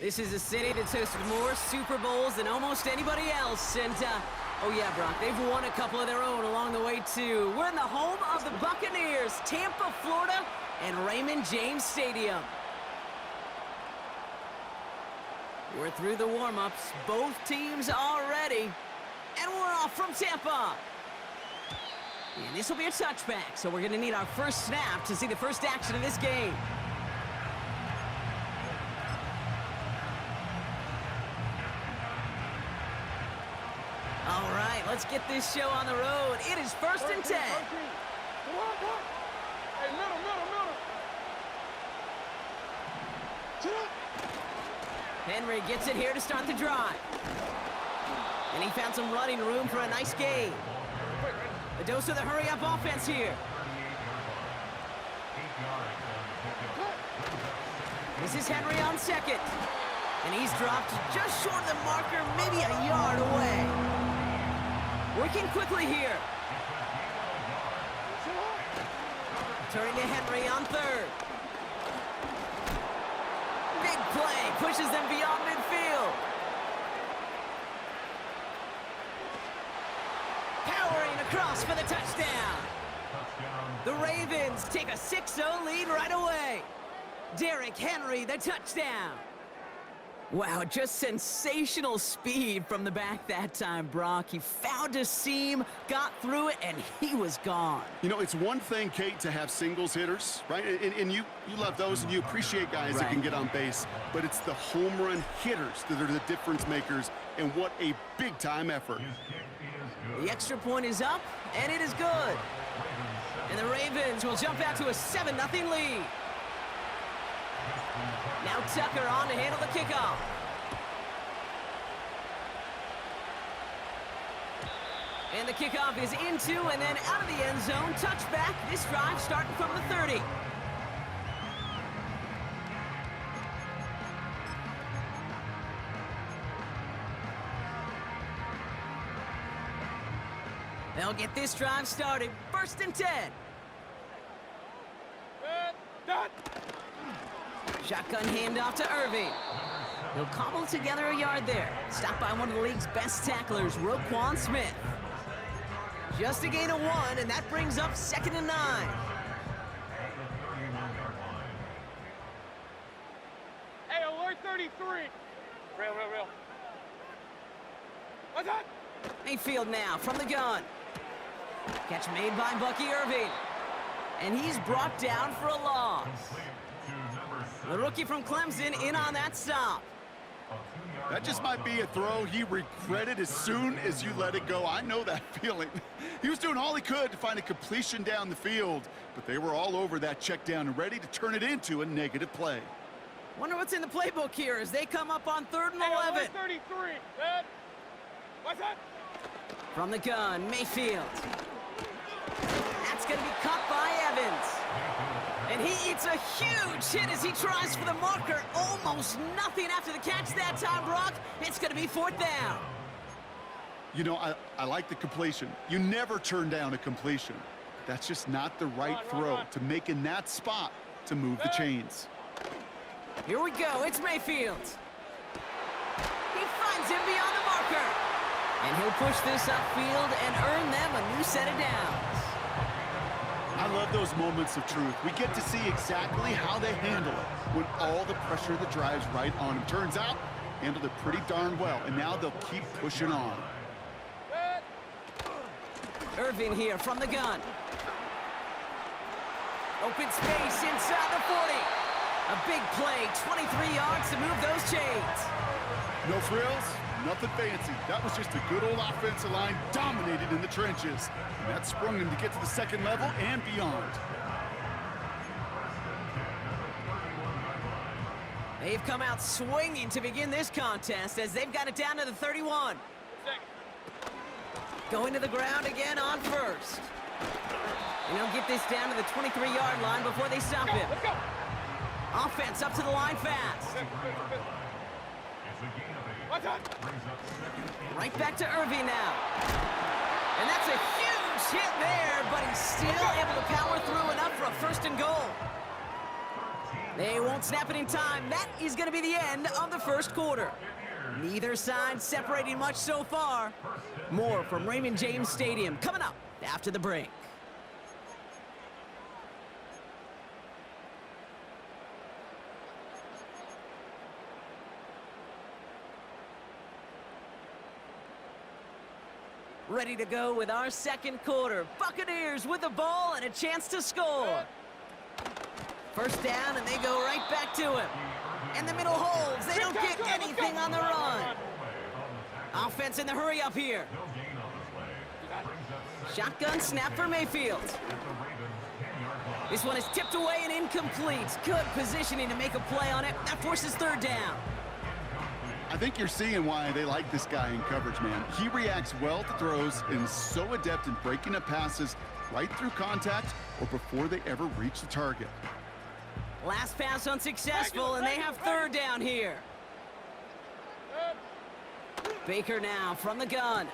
This is a city that's hosted more Super Bowls than almost anybody else. And, oh yeah, Brock, they've won a couple of their own along the way, too. We're in the home of the Buccaneers, Tampa, Florida, and Raymond James Stadium. We're through the warm-ups. Both teams are ready. And we're off from Tampa. And this will be a touchback, so we're going to need our first snap to see the first action of this game. All right, let's get this show on the road. It is 1st and 10. Hey, middle. Henry gets it here to start the drive. And he found some running room for a nice gain. A dose of the hurry-up offense here. This is Henry on second. And he's dropped just short of the marker, maybe a yard away. Working quickly here. Turning to Henry on third. Big play, pushes them beyond midfield. Powering across for the touchdown. The Ravens take a 6-0 lead right away. Derrick Henry, the touchdown. Wow, just sensational speed from the back that time, Brock. He found a seam, got through it, and he was gone. You know, it's one thing, Kate, to have singles hitters, right? And you love those, and you appreciate guys that can get on base. But it's the home run hitters that are the difference makers, and what a big-time effort. The extra point is up, and it is good. And the Ravens will jump out to a 7-0 lead. Now Tucker on to handle the kickoff. And the kickoff is into and then out of the end zone. Touchback. This drive starting from the 30. They'll get this drive started. 1st and 10. Done. Shotgun handoff to Irving. He'll cobble together a yard there. Stopped by one of the league's best tacklers, Roquan Smith. Just a gain of 1, and that brings up 2nd and 9. Hey, alert 33. Real. What's that? Mayfield now from the gun. Catch made by Bucky Irving. And he's brought down for a loss. The rookie from Clemson in on that stop. That just might be a throw he regretted as soon as you let it go. I know that feeling. He was doing all he could to find a completion down the field, but they were all over that check down and ready to turn it into a negative play. Wonder what's in the playbook here as they come up on 3rd and 11. Hey, alert 33. What's that? From the gun, Mayfield. That's going to be caught by Evans. And he eats a huge hit as he tries for the marker. Almost nothing after the catch that time, Brock. It's going to be 4th down. You know, I like the completion. You never turn down a completion. That's just not the right throw to make in that spot to move the chains. Here we go. It's Mayfield. He finds him beyond the marker. And he'll push this upfield and earn them a new set of downs. I love those moments of truth. We get to see exactly how they handle it when all the pressure that drives right on them. Turns out, handled it pretty darn well, and now they'll keep pushing on. Irving here from the gun. Open space inside the 40. A big play, 23 yards to move those chains. No frills, nothing fancy. That was just a good old offensive line dominated in the trenches. And that sprung them to get to the 2nd level and beyond. They've come out swinging to begin this contest as they've got it down to the 31. Going to the ground again on 1st. And he'll get this down to the 23-yard line before they stop him. Let's go. Offense up to the line fast. What's that? Right back to Irving now. And that's a huge hit there, but he's still able to power through enough for a 1st and goal. They won't snap it in time. That is going to be the end of the first quarter. Neither side separating much so far. More from Raymond James Stadium coming up after the break. Ready to go with our second quarter. Buccaneers with the ball and a chance to score. First down, and they go right back to him. And the middle holds. They don't get anything on the run. Offense in the hurry up here. Shotgun snap for Mayfield. This one is tipped away and incomplete. Good positioning to make a play on it. That forces third down. I think you're seeing why they like this guy in coverage, man. He reacts well to throws and is so adept in breaking up passes right through contact or before they ever reach the target. Last pass unsuccessful, and they have third down here. Baker now from the gun.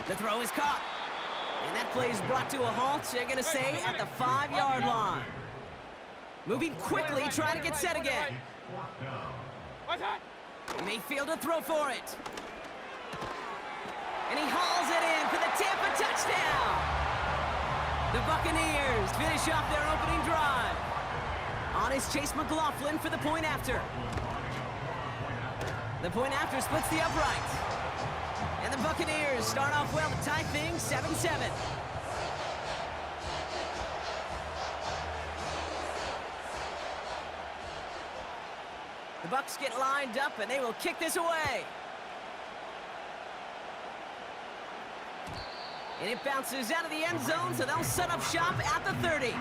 The throw is caught. And that play is brought to a halt, they're going to say, at the 5-yard line. Moving quickly, trying to get set again. Mayfield to throw for it. And he hauls it in for the Tampa touchdown. The Buccaneers finish off their opening drive. On is Chase McLaughlin for the point after. The point after splits the upright. And the Buccaneers start off well to tie things 7-7. The Bucs get lined up, and they will kick this away. And it bounces out of the end zone, so they'll set up shop at the 30.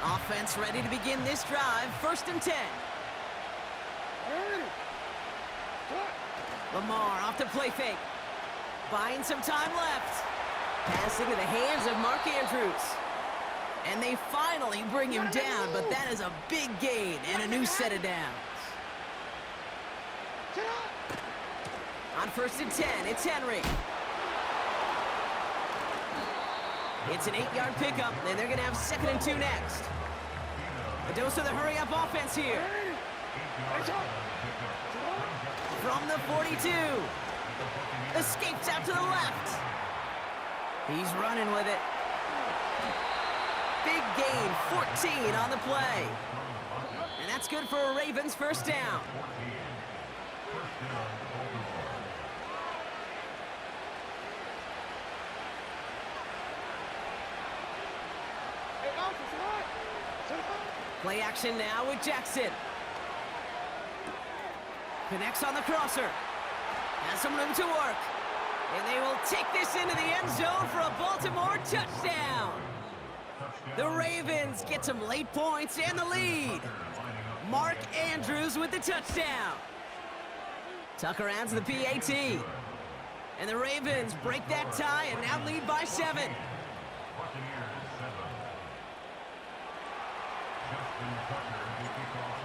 Offense ready to begin this drive. 1st and 10. Lamar off the play fake. Buying some time left. Pass into the hands of Mark Andrews. And they finally bring him down, but that is a big gain and a new set of downs. On 1st and 10, it's Henry. It's an 8-yard pickup, and they're going to have 2nd and 2 next. A dose of the hurry-up offense here. From the 42. Escapes out to the left. He's running with it. Big gain, 14 on the play. And that's good for a Ravens first down. Play action now with Jackson. Connects on the crosser. Has some room to work. And they will take this into the end zone for a Baltimore touchdown. The Ravens get some late points and the lead. Mark Andrews with the touchdown. Tucker adds the PAT. And the Ravens break that tie and now lead by 7.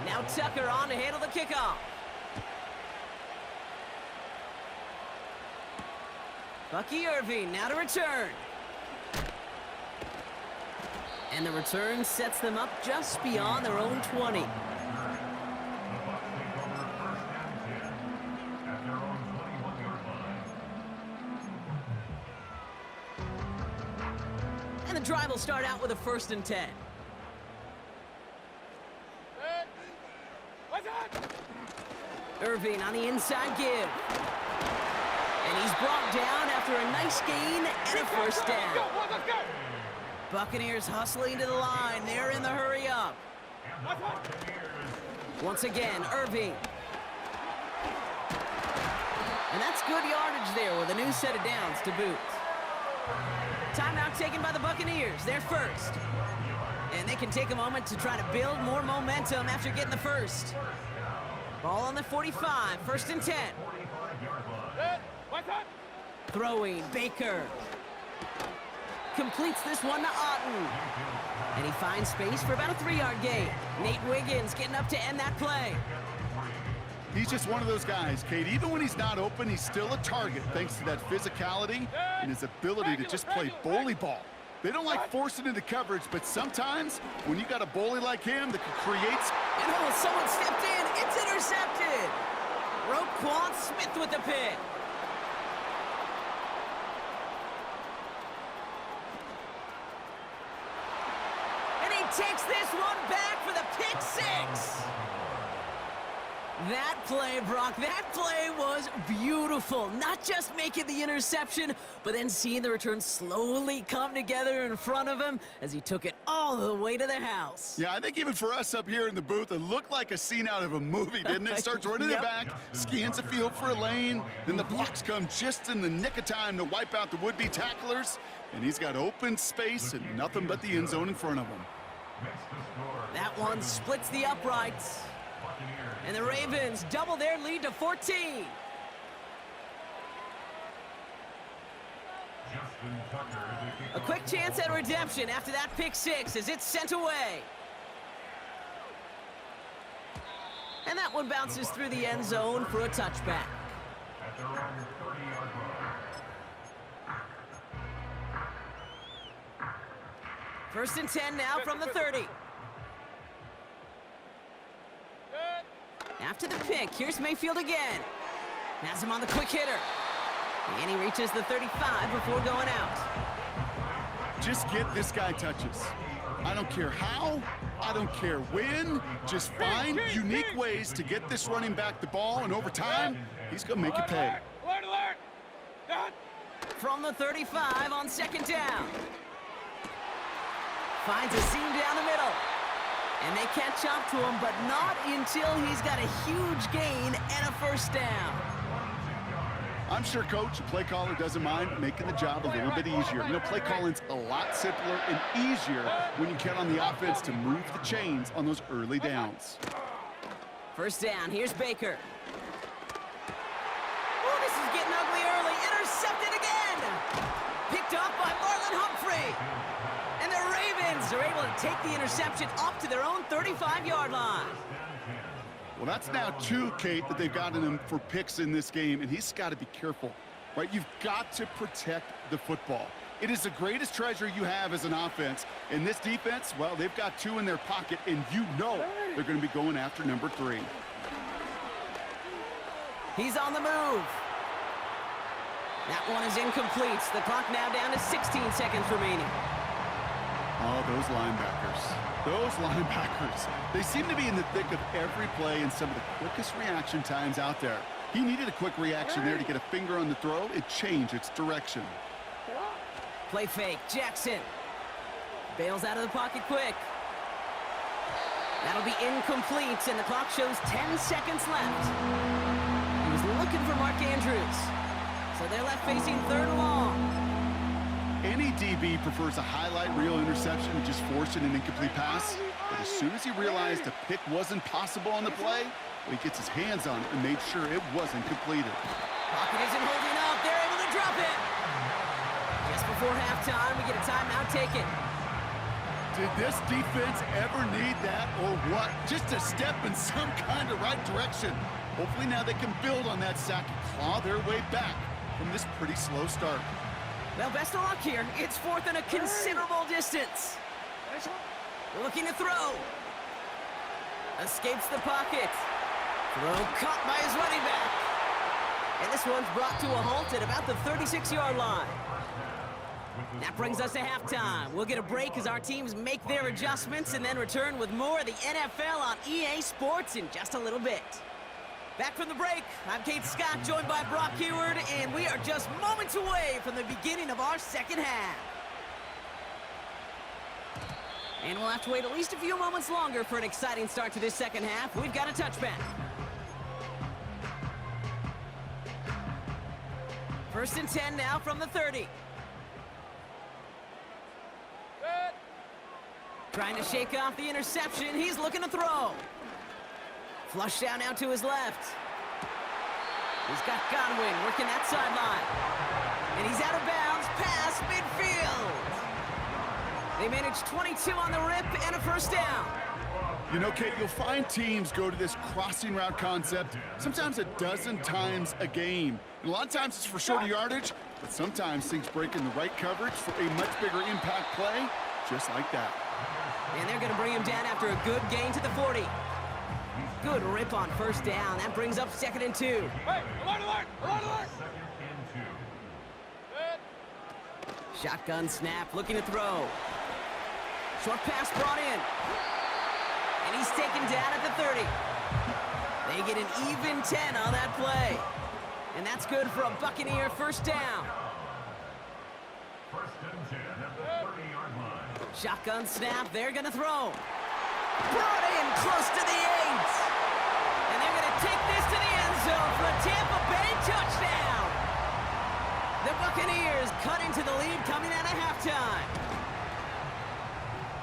Now Tucker on to handle the kickoff. Bucky Irving now to return. And the return sets them up just beyond their own 20. And the drive will start out with a 1st and 10. Irving on the inside give. And he's brought down after a nice gain and a first down. Buccaneers hustling to the line. They're in the hurry up. Once again, Irving. And that's good yardage there with a new set of downs to boot. Timeout taken by the Buccaneers. They're first. And they can take a moment to try to build more momentum after getting the first. Ball on the 45, 1st and 10. Throwing, Baker. Completes this one to Otten. And he finds space for about a 3-yard gain. Nate Wiggins getting up to end that play. He's just one of those guys, Kate. Even when he's not open, he's still a target thanks to that physicality and his ability to just play bully ball. They don't like forcing into coverage, but sometimes when you got a bully like him that can create... And oh, someone stepped in. It's intercepted. Roquan Smith with the pick. And he takes this one back for the pick six. That play, Brock, that play was beautiful. Not just making the interception, but then seeing the return slowly come together in front of him as he took it all the way to the house. Yeah, I think even for us up here in the booth, it looked like a scene out of a movie, didn't it? Starts running it back, scans the field for a lane, then the blocks come just in the nick of time to wipe out the would-be tacklers, and he's got open space and nothing but the end zone in front of him. That one splits the uprights. And the Ravens double their lead to 14. A quick chance at redemption after that pick six as it's sent away. And that one bounces through the end zone for a touchback. First and 10 now from the 30. After the pick, here's Mayfield again. Has him on the quick hitter. And he reaches the 35 before going out. Just get this guy touches. I don't care how, I don't care when. Just find unique ways to get this running back the ball, and over time, he's going to make you pay. Alert! Done! From the 35 on second down. Finds a seam down the middle. And they catch up to him, but not until he's got a huge gain and a first down. I'm sure Coach, the play caller, doesn't mind making the job a little bit easier. You know, play calling's a lot simpler and easier when you count on the offense to move the chains on those early downs. First down, here's Baker. Oh, this is getting ugly early. Intercepted again. Picked off by Marlon Humphrey. And the Ravens are able to take the interception up to their own 35-yard line. Well, that's now two, Kate, that they've gotten him for picks in this game, and he's got to be careful, right? You've got to protect the football. It is the greatest treasure you have as an offense. And this defense, well, they've got two in their pocket, and you know they're going to be going after number 3. He's on the move. That one is incomplete. The clock now down to 16 seconds remaining. Oh, those linebackers. Those linebackers. They seem to be in the thick of every play and some of the quickest reaction times out there. He needed a quick reaction there to get a finger on the throw. It changed its direction. Play fake. Jackson bails out of the pocket quick. That'll be incomplete, and the clock shows 10 seconds left. He was looking for Mark Andrews. So they're left facing third and long. Any DB prefers a highlight reel interception to just forcing an incomplete pass. But as soon as he realized a pick wasn't possible on the play, he gets his hands on it and made sure it wasn't completed. Pocket isn't holding up. They're able to drop it. Just before halftime, we get a timeout taken. Did this defense ever need that or what? Just a step in some kind of right direction. Hopefully now they can build on that sack and claw their way back from this pretty slow start. Well, best of luck here. It's fourth and a considerable distance. Looking to throw. Escapes the pocket. Throw caught by his running back. And this one's brought to a halt at about the 36-yard line. That brings us to halftime. We'll get a break as our teams make their adjustments and then return with more of the NFL on EA Sports in just a little bit. Back from the break, I'm Kate Scott, joined by Brock Heward, and we are just moments away from the beginning of our second half. And we'll have to wait at least a few moments longer for an exciting start to this second half. We've got a touchback. First and 10 now from the 30. Trying to shake off the interception. He's looking to throw. Flush down now to his left. He's got Godwin working that sideline. And he's out of bounds past midfield. They managed 22 on the rip and a first down. You know, Kate, you'll find teams go to this crossing route concept sometimes a dozen times a game. And a lot of times it's for shorter yardage. But sometimes things break in the right coverage for a much bigger impact play, just like that. And they're going to bring him down after a good gain to the 40. Good rip on first down. That brings up 2nd and 2. Hey, alert, alert, alert, alert! Shotgun snap, looking to throw. Short pass brought in. And he's taken down at the 30. They get an even 10 on that play. And that's good for a Buccaneer first down. Shotgun snap, they're gonna throw. Brought in close to the 8. And they're gonna take this to the end zone for a Tampa Bay touchdown. The Buccaneers cut into the lead coming out of halftime.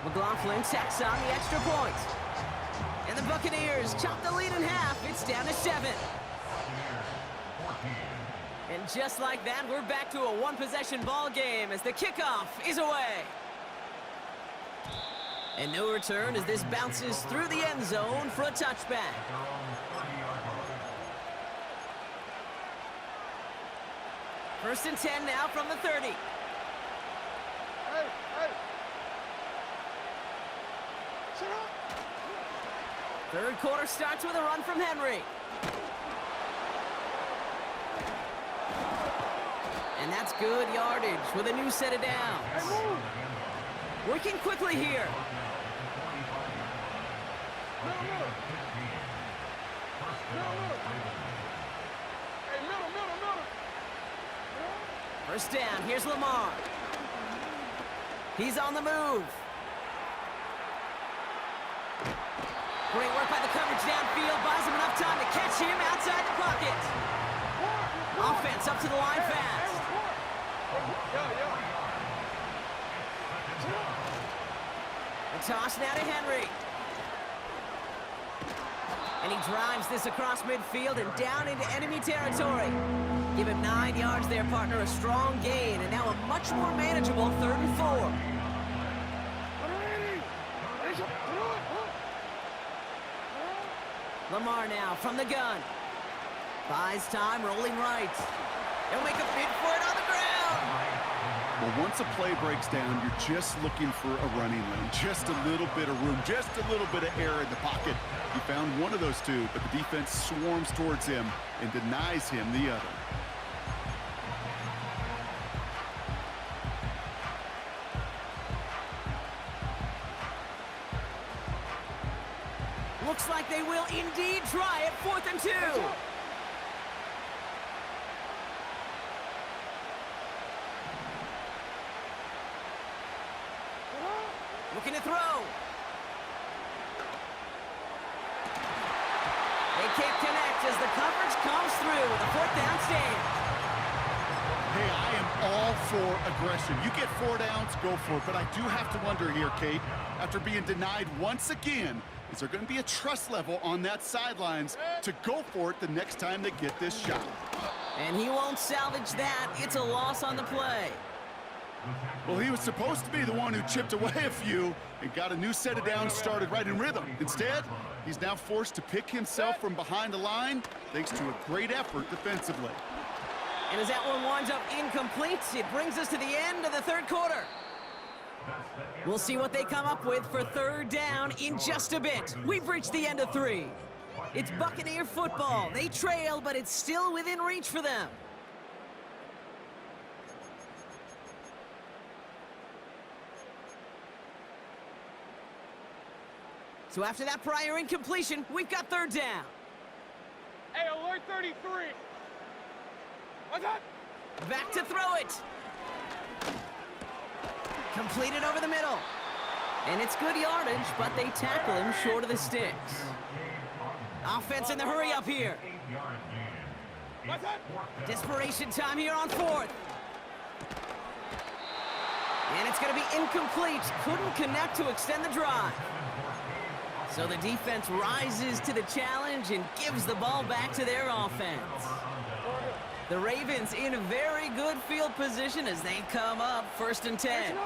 McLaughlin tacks on the extra point. And the Buccaneers chop the lead in half. It's down to 7. And just like that, we're back to a one-possession ball game as the kickoff is away. And no return as this bounces through the end zone for a touchback. First and 10 now from the 30. Third quarter starts with a run from Henry. And that's good yardage with a new set of downs. Working quickly here. First down, here's Lamar. He's on the move. Great work by the coverage downfield, buys him enough time to catch him outside the pocket. Offense up to the line fast. A toss now to Henry. And he drives this across midfield and down into enemy territory. Give him 9 yards there, partner. A strong gain, and now a much more manageable 3rd and 4. Lamar now from the gun. Buys time, rolling right. He'll make a bid for it on the ground. Well, once a play breaks down, you're just looking for a running lane. Just a little bit of room, just a little bit of air in the pocket. He found one of those two, but the defense swarms towards him and denies him the other. Looks like they will indeed try it. 4th and 2. Looking to throw. They can't connect as the coverage comes through with a 4th down stand. Hey, I am all for aggression. You get 4 downs, go for it. But I do have to wonder here, Kate, after being denied once again, is there going to be a trust level on that sidelines to go for it the next time they get this shot? And he won't salvage that. It's a loss on the play. Well, he was supposed to be the one who chipped away a few and got a new set of downs started right in rhythm. Instead, he's now forced to pick himself from behind the line thanks to a great effort defensively. And as that one winds up incomplete, it brings us to the end of the 3rd quarter. We'll see what they come up with for 3rd down in just a bit. We've reached the end of 3. It's Buccaneer football. They trail, but it's still within reach for them. So after that prior incompletion, we've got 3rd down. Hey, alert 33. What's up? Back to throw it. Completed over the middle. And it's good yardage, but they tackle him short of the sticks. Offense in the hurry up here. What's up? Desperation time here on 4th. And it's going to be incomplete. Couldn't connect to extend the drive. So the defense rises to the challenge and gives the ball back to their offense. The Ravens in a very good field position as they come up 1st and 10.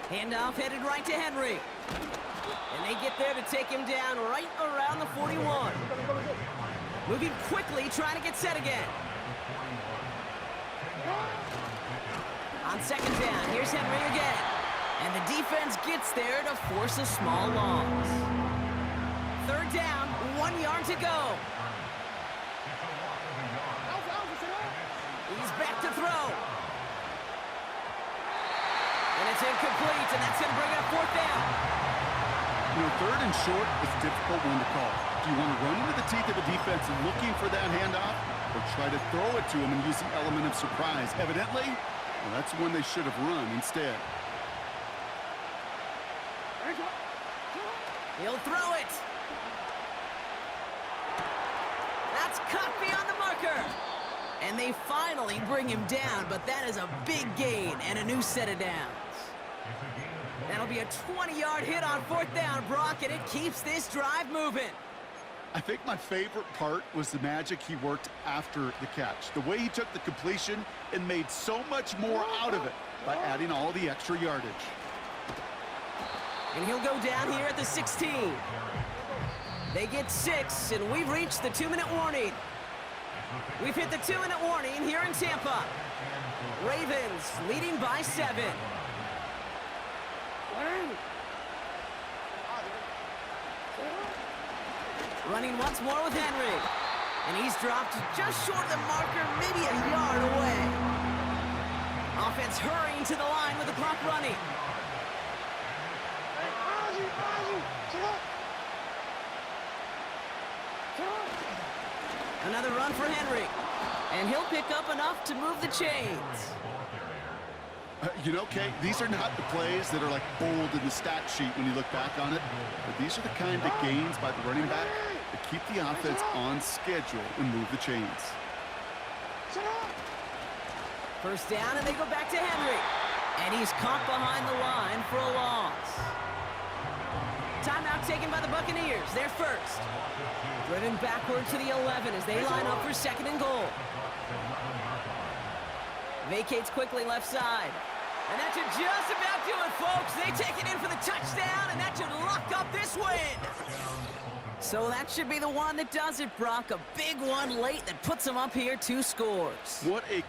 Handoff headed right to Henry. And they get there to take him down right around the 41. Moving quickly, trying to get set again. On second down, here's Henry again. And the defense gets there to force a small loss. Third down, 1 yard to go. He's back to throw. And it's incomplete, and that's going to bring up fourth down. You know, third and short is a difficult one to call. Do you want to run into the teeth of a defense looking for that handoff, or try to throw it to him and use the element of surprise? Evidently, well, that's one they should have run instead. He'll throw it. That's caught beyond the marker. And they finally bring him down, but that is a big gain and a new set of downs. That'll be a 20-yard hit on fourth down, Brock, and it keeps this drive moving. I think my favorite part was the magic he worked after the catch. The way he took the completion and made so much more out of it by adding all the extra yardage. And he'll go down here at the 16. They get 6, and we've reached the 2-minute warning. We've hit the 2-minute warning here in Tampa. Ravens leading by 7. Running once more with Henry. And he's dropped just short of the marker, maybe a yard away. Offense hurrying to the line with the clock running. Another run for Henry. And he'll pick up enough to move the chains. You know, Kate, these are not the plays that are like bold in the stat sheet when you look back on it. But these are the kind of gains by the running back that keep the offense on schedule and move the chains. First down, and they go back to Henry. And he's caught behind the line for a loss. Timeout taken by the Buccaneers. They're first. Driven backward to the 11 as they line up for second and goal. Vacates quickly left side. And that should just about do it, folks. They take it in for the touchdown, and that should lock up this win. So that should be the one that does it, Brock. A big one late that puts them up here 2 scores. What a